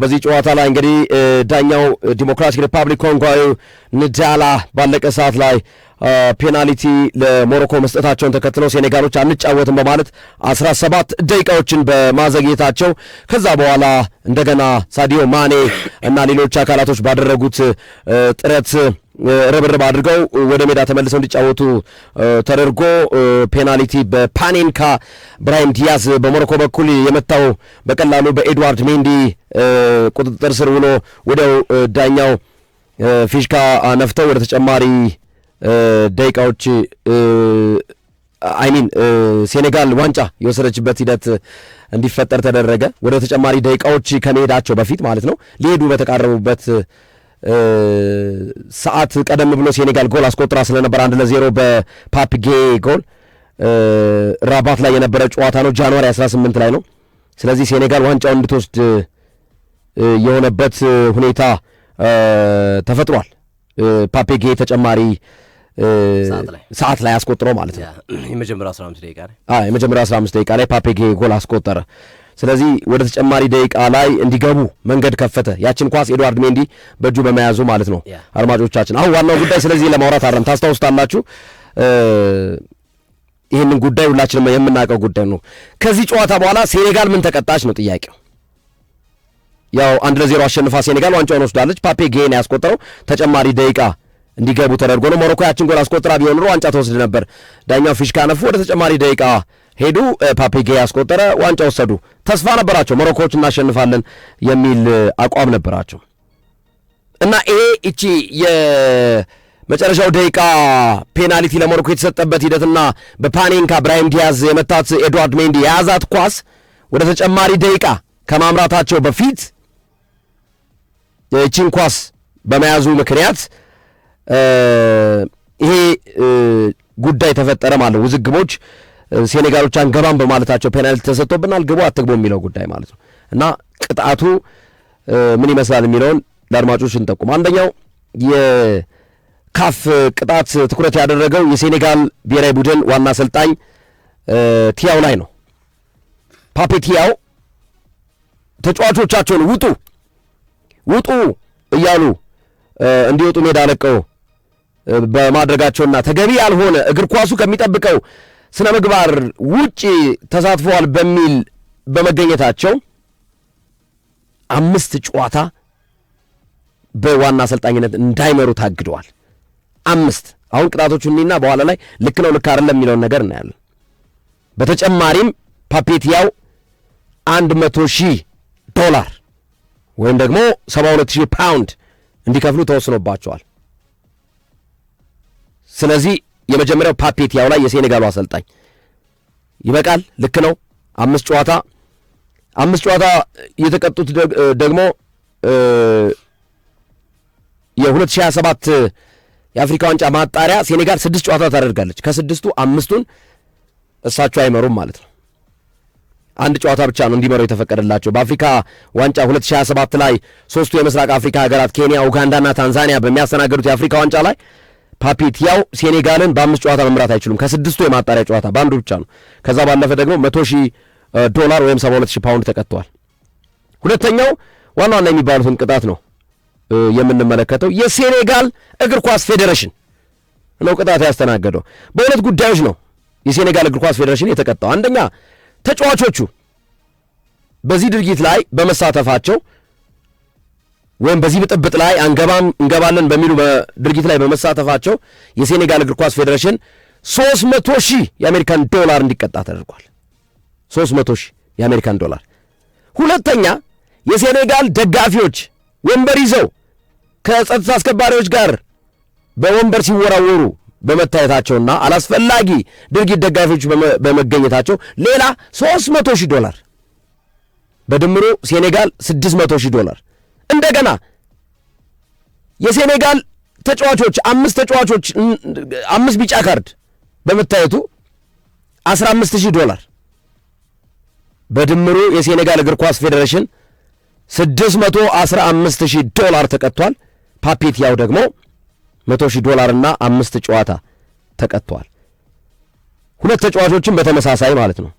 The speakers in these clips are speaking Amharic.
በዚህ ጨዋታ ላይ እንግዲህ ዳኛው ዲሞክራቲክ ሪፐብሊክ ኮንጎ ንዳላ ባለቀ ሰዓት ላይ ፔናልቲ ለሞሮኮ መስጠታቸውን ተከትለው ሴኔጋሎች አንጫወትም በማለት 17 ደቂቃዎችን በማዘግየታቸው ከዛ በኋላ እንደገና ሳዲዮ ማኔ እና ሌሎች አካላቶች ባደረጉት ጥረት ርብርብ አድርገው ወደ ሜዳ ተመልሰው እንዲጫወቱ ተደርጎ ፔናልቲ በፓኔንካ ብራሂም ዲያዝ በሞሮኮ በኩል የመታው በቀላሉ በኤድዋርድ ሜንዲ ቁጥጥር ስር ውሎ ወዲያው ዳኛው ፊሽካ ነፍተው ወደ ተጨማሪ ደቂቃዎች ሴኔጋል ዋንጫ የወሰደችበት ሂደት እንዲፈጠር ተደረገ። ወደ ተጨማሪ ደቂቃዎች ከመሄዳቸው በፊት ማለት ነው። ሊሄዱ በተቃረቡበት ሰዓት ቀደም ብሎ ሴኔጋል ጎል አስቆጥራ ስለነበር 1-0 በፓፕ ጌ ጎል ራባት ላይ የነበረ ጨዋታ ነው። ጃንዋሪ 18 ላይ ነው። ስለዚህ ሴኔጋል ዋንጫውን እንድትወስድ የሆነበት ሁኔታ ተፈጥሯል። ፓፕ ጌ ተጨማሪ ሰዓት ላይ አስቆጥሮ ማለት ነው። የመጀመሪያው 15 ደቂቃ ላይ ፓፕ ጌ ጎል አስቆጠረ። ስለዚህ ወደ ተጨማሪ ደቂቃ ላይ እንዲገቡ መንገድ ከፈተ። ያችን ኳስ ኤድዋርድ ሜንዲ በእጁ በመያዙ ማለት ነው። አድማጮቻችን አሁን ዋናው ጉዳይ ስለዚህ ለማውራት አይደለም፣ ታስታውስታላችሁ። ይህንን ጉዳይ ሁላችንም የምናውቀው ጉዳይ ነው። ከዚህ ጨዋታ በኋላ ሴኔጋል ምን ተቀጣች ነው ጥያቄው። ያው 1-0 አሸንፋ ሴኔጋል ዋንጫውን ወስዳለች። ፓፔ ጌን ያስቆጠረው ተጨማሪ ደቂቃ እንዲገቡ ተደርጎ ነው። ሞሮኮ ያችን ጎል አስቆጥራ ቢሆን ኖሮ ዋንጫ ተወስድ ነበር። ዳኛው ፊሽካ ነፉ። ወደ ተጨማሪ ደቂቃ ሄዱ። ፓፔ ጌ ያስቆጠረ፣ ዋንጫ ወሰዱ። ተስፋ ነበራቸው ሞሮኮዎች እናሸንፋለን የሚል አቋም ነበራቸው እና እቺ የመጨረሻው ደቂቃ ፔናልቲ ለሞሮኮ የተሰጠበት ሂደትና በፓኔንካ ብራሂም ዲያዝ የመታት ኤድዋርድ ሜንዲ የያዛት ኳስ ወደ ተጨማሪ ደቂቃ ከማምራታቸው በፊት እቺን ኳስ በመያዙ ምክንያት ይሄ ጉዳይ ተፈጠረ ማለት ውዝግቦች ሴኔጋሎች አንገባም በማለታቸው ፔናልቲ ተሰጥቶብናል፣ ግቡ አትግቡ የሚለው ጉዳይ ማለት ነው እና ቅጣቱ ምን ይመስላል የሚለውን ለአድማጮች እንጠቁም። አንደኛው የካፍ ቅጣት ትኩረት ያደረገው የሴኔጋል ብሔራዊ ቡድን ዋና አሰልጣኝ ቲያው ላይ ነው። ፓፔ ቲያው ተጫዋቾቻቸውን ውጡ እያሉ እንዲወጡ ሜዳ ለቀው በማድረጋቸውና ተገቢ ያልሆነ እግር ኳሱ ከሚጠብቀው ስነ ምግባር ውጪ ተሳትፈዋል በሚል በመገኘታቸው 5 ጨዋታ በዋና አሰልጣኝነት እንዳይመሩ ታግደዋል። 5 አሁን ቅጣቶቹን እኒና በኋላ ላይ ልክ ነው ልክ አይደለም የሚለውን ነገር እናያለን። በተጨማሪም ፓፔቲያው $100,000 ወይም ደግሞ 72,000 ፓውንድ እንዲከፍሉ ተወስኖባቸዋል። ስለዚህ የመጀመሪያው ፓፔቲያው ላይ የሴኔጋሉ አሰልጣኝ ይበቃል፣ ልክ ነው። 5 ጨዋታ የተቀጡት ደግሞ የ2027 የአፍሪካ ዋንጫ ማጣሪያ ሴኔጋል 6 ጨዋታ ታደርጋለች። ከ6ቱ 5ቱን እሳቸው አይመሩም ማለት ነው። 1 ጨዋታ ብቻ ነው እንዲመሩ የተፈቀደላቸው። በአፍሪካ ዋንጫ 2027 ላይ 3ቱ የምስራቅ አፍሪካ ሀገራት ኬንያ፣ ኡጋንዳና ታንዛኒያ በሚያስተናገዱት የአፍሪካ ዋንጫ ላይ ፓፔቲያው ሴኔጋልን በ5 ጨዋታ መምራት አይችሉም። ከ6ቱ የማጣሪያ ጨዋታ በአንዱ ብቻ ነው። ከዛ ባለፈ ደግሞ $100,000 ወይም 72,000 ፓውንድ ተቀጥተዋል። ሁለተኛው ዋና የሚባሉትን ቅጣት ነው የምንመለከተው። የሴኔጋል እግር ኳስ ፌዴሬሽን ነው ቅጣት ያስተናገደው። በሁለት ጉዳዮች ነው የሴኔጋል እግር ኳስ ፌዴሬሽን የተቀጣው። አንደኛ ተጫዋቾቹ በዚህ ድርጊት ላይ በመሳተፋቸው ወይም በዚህ ብጥብጥ ላይ እንገባለን በሚሉ ድርጊት ላይ በመሳተፋቸው የሴኔጋል እግር ኳስ ፌዴሬሽን $300,000 የአሜሪካን ዶላር እንዲቀጣ ተደርጓል። $300,000 የአሜሪካን ዶላር። ሁለተኛ የሴኔጋል ደጋፊዎች ወንበር ይዘው ከጸጥታ አስከባሪዎች ጋር በወንበር ሲወራወሩ በመታየታቸውና አላስፈላጊ ድርጊት ደጋፊዎች በመገኘታቸው ሌላ $300,000 በድምሩ ሴኔጋል $600,000። እንደገና የሴኔጋል ተጫዋቾች 5 ቢጫ ካርድ በመታየቱ $15,000 በድምሩ የሴኔጋል እግር ኳስ ፌዴሬሽን $615,000 ተቀጥቷል። ፓፔቲያው ደግሞ $100,000 እና 5 ጨዋታ ተቀጥቷል። ሁለት ተጫዋቾችም በተመሳሳይ ማለት ነው።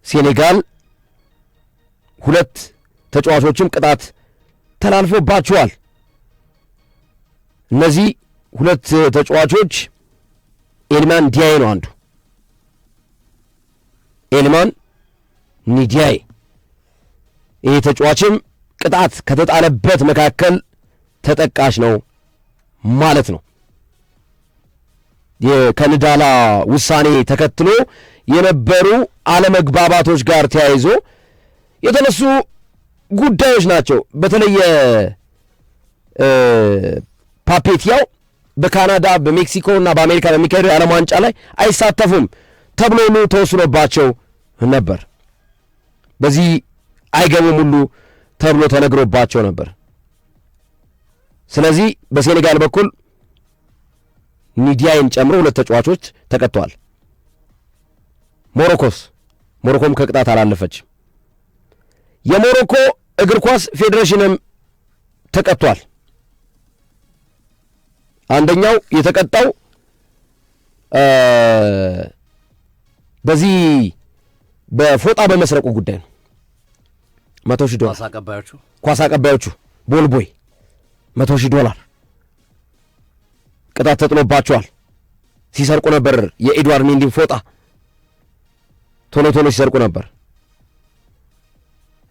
የሴኔጋል ሁለት ተጫዋቾችም ቅጣት ተላልፎባቸዋል። እነዚህ ሁለት ተጫዋቾች ኤልማን ዲያይ ነው አንዱ፣ ኤልማን ኒዲያይ። ይህ ተጫዋችም ቅጣት ከተጣለበት መካከል ተጠቃሽ ነው ማለት ነው። ከንዳላ ውሳኔ ተከትሎ የነበሩ አለመግባባቶች ጋር ተያይዞ የተነሱ ጉዳዮች ናቸው። በተለየ ፓፔቲያው በካናዳ በሜክሲኮ እና በአሜሪካ በሚካሄደው የዓለም ዋንጫ ላይ አይሳተፉም ተብሎ ሁሉ ተወስኖባቸው ነበር። በዚህ አይገቡም ሁሉ ተብሎ ተነግሮባቸው ነበር። ስለዚህ በሴኔጋል በኩል ኒዲያይን ጨምሮ ሁለት ተጫዋቾች ተቀጥተዋል። ሞሮኮም ከቅጣት አላለፈችም። የሞሮኮ እግር ኳስ ፌዴሬሽንም ተቀጥቷል። አንደኛው የተቀጣው በዚህ በፎጣ በመስረቁ ጉዳይ ነው። $100,000 ኳስ አቀባዮቹ ቦልቦይ $100,000 ቅጣት ተጥሎባቸዋል። ሲሰርቁ ነበር። የኤድዋርድ ሜንዲን ፎጣ ቶሎ ሲሰርቁ ነበር።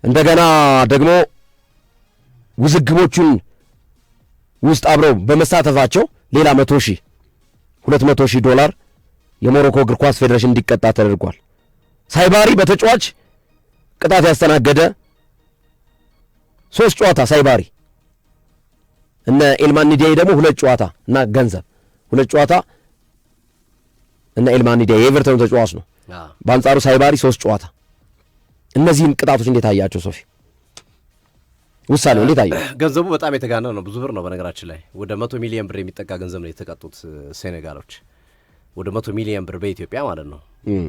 እንደገና ደግሞ ውዝግቦቹን ውስጥ አብረው በመሳተፋቸው ሌላ $200,000 የሞሮኮ እግር ኳስ ፌዴሬሽን እንዲቀጣ ተደርጓል። ሳይባሪ በተጫዋች ቅጣት ያስተናገደ 3 ጨዋታ ሳይባሪ እነ ኤልማን ኒዲያይ ደግሞ 2 ጨዋታ እና ገንዘብ 2 ጨዋታ እነ ኤልማን ኒዲያይ የኤቨርተኑ ተጫዋች ነው። በአንጻሩ ሳይባሪ 3 ጨዋታ። እነዚህን ቅጣቶች እንዴት አያቸው ሶፊ? ውሳኔው እንዴት አየው? ገንዘቡ በጣም የተጋነነ ነው። ብዙ ብር ነው። በነገራችን ላይ ወደ 100 ሚሊዮን ብር የሚጠጋ ገንዘብ ነው የተቀጡት ሴኔጋሎች። ወደ 100 ሚሊዮን ብር በኢትዮጵያ ማለት ነው።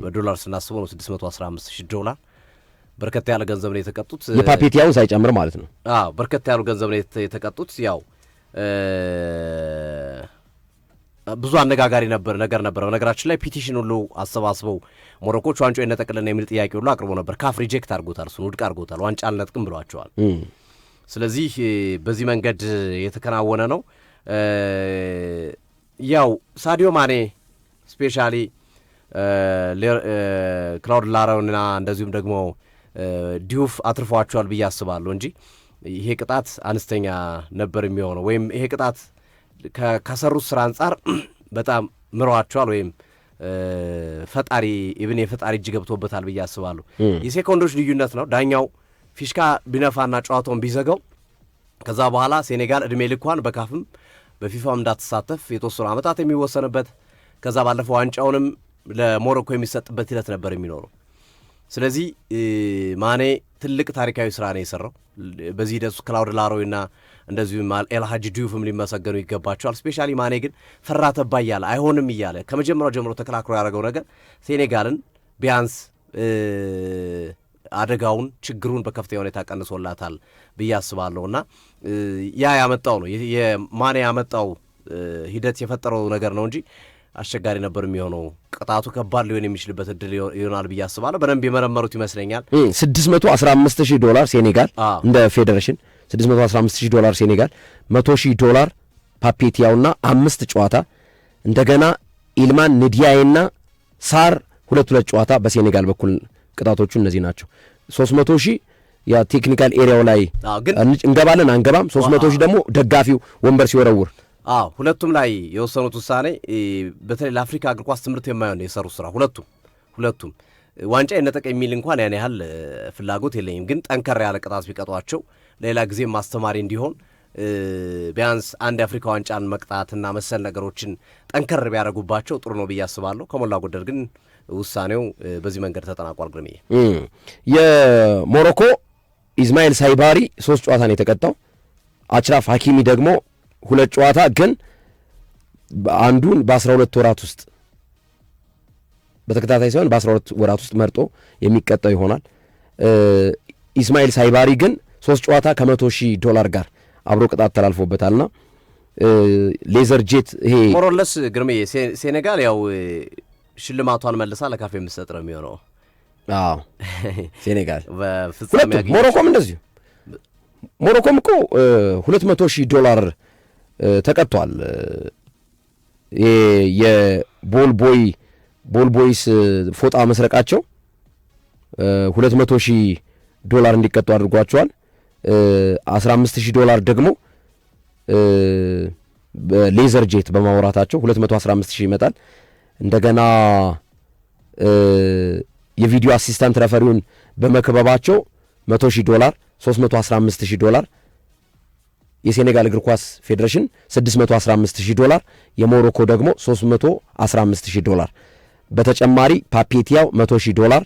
በዶላር ስናስበው ነው $615,000። በርከት ያለ ገንዘብ ነው የተቀጡት። የፓፔቲያውን ሳይጨምር ማለት ነው። በርከት ያሉ ገንዘብ ነው የተቀጡት። ያው ብዙ አነጋጋሪ ነገር ነበር። በነገራችን ላይ ፒቲሽን ሁሉ አሰባስበው ሞሮኮች ዋንጫ ይነጠቅልን የሚል ጥያቄ ሁሉ አቅርቦ ነበር። ካፍ ሪጀክት አድርጎታል፣ እሱን ውድቅ አድርጎታል። ዋንጫ አልነጥቅም ብሏቸዋል። ስለዚህ በዚህ መንገድ የተከናወነ ነው። ያው ሳዲዮ ማኔ ስፔሻሊ ክላውድ ላሮንና እንደዚሁም ደግሞ ዲዩፍ አትርፏቸዋል ብዬ አስባለሁ እንጂ ይሄ ቅጣት አነስተኛ ነበር የሚሆነው፣ ወይም ይሄ ቅጣት ከሰሩት ስራ አንጻር በጣም ምሯቸዋል፣ ወይም ፈጣሪ ኢብን የፈጣሪ እጅ ገብቶበታል ብዬ አስባለሁ። የሴኮንዶች ልዩነት ነው። ዳኛው ፊሽካ ቢነፋና ጨዋታውን ቢዘጋው ከዛ በኋላ ሴኔጋል እድሜ ልኳን በካፍም በፊፋም እንዳትሳተፍ የተወሰኑ ዓመታት የሚወሰንበት ከዛ ባለፈው ዋንጫውንም ለሞሮኮ የሚሰጥበት ሂደት ነበር የሚኖረው። ስለዚህ ማኔ ትልቅ ታሪካዊ ስራ ነው የሰራው። በዚህ ሂደት ክላውድ ላሮይና እንደዚሁም ኤልሃጂ ዲዩፍም ሊመሰገኑ ይገባቸዋል። ስፔሻሊ ማኔ ግን ፈራተባ እያለ አይሆንም እያለ ከመጀመሪያው ጀምሮ ተከላክሎ ያደረገው ነገር ሴኔጋልን ቢያንስ አደጋውን ችግሩን በከፍተኛ ሁኔታ ቀንሶላታል ብዬ አስባለሁ። እና ያ ያመጣው ነው የማኔ ያመጣው ሂደት የፈጠረው ነገር ነው እንጂ አስቸጋሪ ነበር የሚሆነው። ቅጣቱ ከባድ ሊሆን የሚችልበት እድል ይሆናል ብዬ አስባለሁ። በደንብ የመረመሩት ይመስለኛል። $615,000 ሴኔጋል እንደ ፌዴሬሽን $615,000 ሴኔጋል፣ $100,000 ፓፔቲያውና 5 ጨዋታ እንደገና ኢልማን ኒዲያይና ሳር 2 ጨዋታ በሴኔጋል በኩል ቅጣቶቹ እነዚህ ናቸው። 300,000 ያ ቴክኒካል ኤሪያው ላይ እንገባለን አንገባም፣ 300,000 ደግሞ ደጋፊው ወንበር ሲወረውር። ሁለቱም ላይ የወሰኑት ውሳኔ በተለይ ለአፍሪካ እግር ኳስ ትምህርት የማይሆን የሰሩት ስራ ሁለቱም ዋንጫ የነጠቀ የሚል እንኳን ያን ያህል ፍላጎት የለኝም፣ ግን ጠንከር ያለ ቅጣት ቢቀጧቸው ሌላ ጊዜም ማስተማሪ እንዲሆን ቢያንስ አንድ የአፍሪካ ዋንጫን መቅጣትና መሰል ነገሮችን ጠንከር ቢያደርጉባቸው ጥሩ ነው ብዬ አስባለሁ። ከሞላ ጎደል ግን ውሳኔው በዚህ መንገድ ተጠናቋል። ግርምዬ የሞሮኮ ኢስማኤል ሳይባሪ 3 ጨዋታ ነው የተቀጣው። አችራፍ ሐኪሚ ደግሞ 2 ጨዋታ፣ ግን አንዱን በ12 ወራት ውስጥ በተከታታይ ሳይሆን በ12 ወራት ውስጥ መርጦ የሚቀጣው ይሆናል። ኢስማኤል ሳይባሪ ግን 3 ጨዋታ $100,000 ጋር አብሮ ቅጣት ተላልፎበታልና ሌዘር ጄት ይሄ ሞሮለስ ግርምዬ ሴኔጋል ያው ሽልማቷን መልሳ ለካፍ የምትሰጥ ነው የሚሆነው። ሴኔጋል ሁለቱም ሞሮኮም እንደዚሁ ሞሮኮም እኮ $200,000 ተቀጥቷል። የቦልቦይስ ፎጣ መስረቃቸው $200,000 እንዲቀጡ አድርጓቸዋል። $15,000 ደግሞ ሌዘር ጄት በማውራታቸው $215,000 ይመጣል። እንደገና የቪዲዮ አሲስታንት ረፈሪውን በመክበባቸው $100,000 $315,000 የሴኔጋል እግር ኳስ ፌዴሬሽን $615,000 የሞሮኮ ደግሞ $315,000 በተጨማሪ ፓፔቲያው $100,000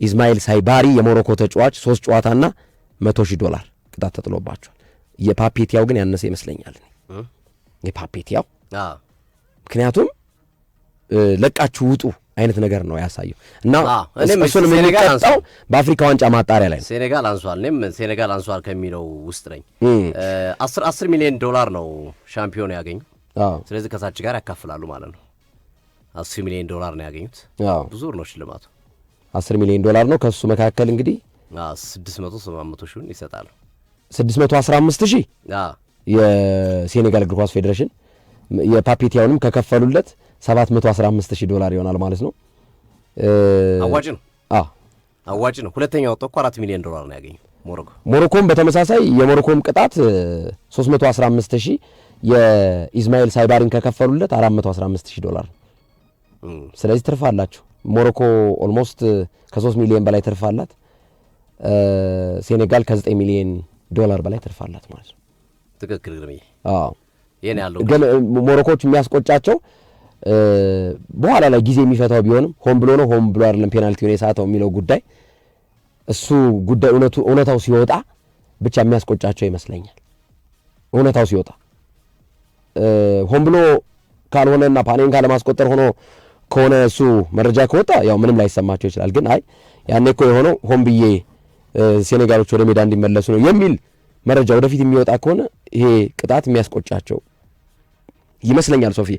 ኢስማኤል ሳይባሪ የሞሮኮ ተጫዋች 3 ጨዋታና $100,000 ቅጣት ተጥሎባቸዋል። የፓፔቲያው ግን ያነሰ ይመስለኛል የፓፔቲያው ምክንያቱም ለቃችሁ ውጡ አይነት ነገር ነው ያሳየው እና እሱን የሚቀጣው በአፍሪካ ዋንጫ ማጣሪያ ላይ ነው። ሴኔጋል አንሷል። እኔም ሴኔጋል አንሷል ከሚለው ውስጥ ነኝ። $10 ሚሊዮን ነው ሻምፒዮን ያገኙ። ስለዚህ ከሳች ጋር ያካፍላሉ ማለት ነው። $10 ሚሊዮን ነው ያገኙት። ብዙ ነው ሽልማቱ። $10 ሚሊዮን ነው። ከሱ መካከል እንግዲህ 600-700 ይሰጣሉ። 615,000 የሴኔጋል እግር ኳስ ፌዴሬሽን የፓፔቲያውንም ከከፈሉለት $715,000 ይሆናል ማለት ነው። አዋጭ ነው። አዋጭ ነው። ሁለተኛው ወጥቶ $4 ሚሊዮን ነው ያገኘው ሞሮኮም በተመሳሳይ የሞሮኮም ቅጣት $315,000 የኢስማኤል ሳይባሪን ከከፈሉለት $415,000 ስለዚህ ትርፍ አላቸው። ሞሮኮ ኦልሞስት ከ3 ሚሊዮን በላይ ትርፍ አላት። ሴኔጋል ከ9 ሚሊዮን ዶላር በላይ ትርፍ አላት ማለት ነው። ትክክል ነው። ይሄን ያለው ግን ሞሮኮች የሚያስቆጫቸው በኋላ ላይ ጊዜ የሚፈታው ቢሆንም ሆን ብሎ ነው ሆን ብሎ አይደለም ፔናልቲውን የሳተው የሚለው ጉዳይ እሱ ጉዳይ እውነታው ሲወጣ ብቻ የሚያስቆጫቸው ይመስለኛል። እውነታው ሲወጣ ሆን ብሎ ካልሆነና ፓኔንካ ለማስቆጠር ሆኖ ከሆነ እሱ መረጃ ከወጣ ያው ምንም ላይሰማቸው ይችላል። ግን አይ ያኔ እኮ የሆነው ሆን ብዬ ሴኔጋሎች ወደ ሜዳ እንዲመለሱ ነው የሚል መረጃ ወደፊት የሚወጣ ከሆነ ይሄ ቅጣት የሚያስቆጫቸው ይመስለኛል ሶፊ